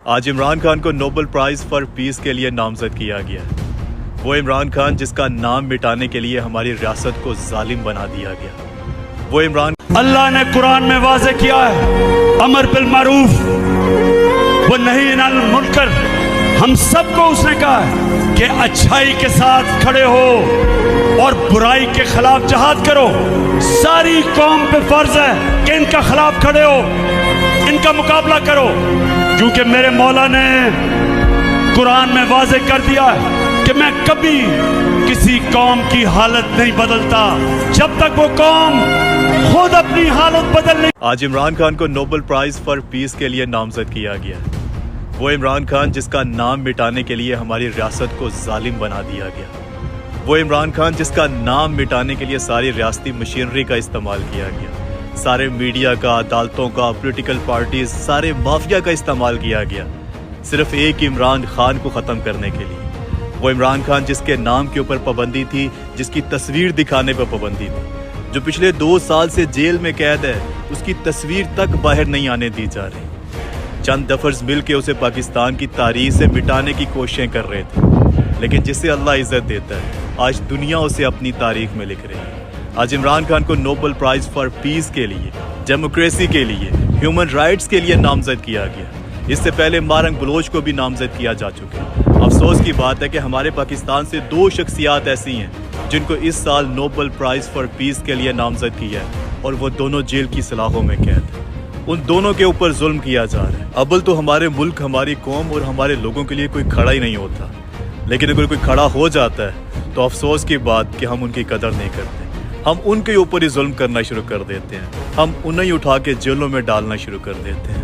آج عمران خان کو Nobel price for پیس کے لیے نامزد کیا گیا ہے۔ وہ عمران خان جس کا نام مٹانے کے لیے ہماری ریاست کو ظالم بنا دیا گیا۔ وہ عمران اللہ نے قرآن میں واضح کیا ہے، امر بالمعروف و نہی عن المنکر۔ ہم سب کو اس نے کہا ہے کہ اچھائی کے ساتھ کھڑے ہو اور برائی کے خلاف جہاد کرو۔ ساری قوم پہ فرض ہے کہ ان کا خلاف کھڑے ہو، ان کا مقابلہ کرو، کیونکہ میرے مولا نے قرآن میں واضح کر دیا ہے کہ میں کبھی کسی قوم کی حالت نہیں بدلتا جب تک وہ قوم خود اپنی حالت بدل نہیں۔ آج عمران خان کو نوبل پرائز فار پیس کے لیے نامزد کیا گیا ہے۔ وہ عمران خان جس کا نام مٹانے کے لیے ہماری ریاست کو ظالم بنا دیا گیا۔ وہ عمران خان جس کا نام مٹانے کے لیے ساری ریاستی مشینری کا استعمال کیا گیا، سارے میڈیا کا، عدالتوں کا، پولیٹیکل پارٹیز، سارے مافیا کا استعمال کیا گیا صرف ایک عمران خان کو ختم کرنے کے لیے۔ وہ عمران خان جس کے نام کے اوپر پابندی تھی، جس کی تصویر دکھانے پہ پابندی تھی، جو پچھلے 2 سال سے جیل میں قید ہے، اس کی تصویر تک باہر نہیں آنے دی جا رہی۔ چند دفرز مل کے اسے پاکستان کی تاریخ سے مٹانے کی کوششیں کر رہے تھے، لیکن جسے اللہ عزت دیتا ہے آج دنیا اسے اپنی تاریخ میں لکھ رہی ہے۔ آج عمران خان کو نوبل پرائز فار پیس کے لیے، ڈیموکریسی کے لیے، ہیومن رائٹس کے لیے نامزد کیا گیا۔ اس سے پہلے مارنگ بلوچ کو بھی نامزد کیا جا چکا ہے۔ افسوس کی بات ہے کہ ہمارے پاکستان سے 2 شخصیات ایسی ہیں جن کو اس سال نوبل پرائز فار پیس کے لیے نامزد کیا ہے، اور وہ دونوں جیل کی سلاخوں میں قید ہیں۔ ان دونوں کے اوپر ظلم کیا جا رہا ہے۔ اول تو ہمارے ملک، ہماری قوم اور ہمارے لوگوں کے لیے کوئی کھڑا ہی نہیں ہوتا، لیکن اگر کوئی کھڑا ہو جاتا ہے تو افسوس کی بات کہ ہم ان کی قدر نہیں کرتے۔ ہم ان کے اوپر ہی ظلم کرنا شروع کر دیتے ہیں، ہم انہیں اٹھا کے جیلوں میں ڈالنا شروع کر دیتے ہیں۔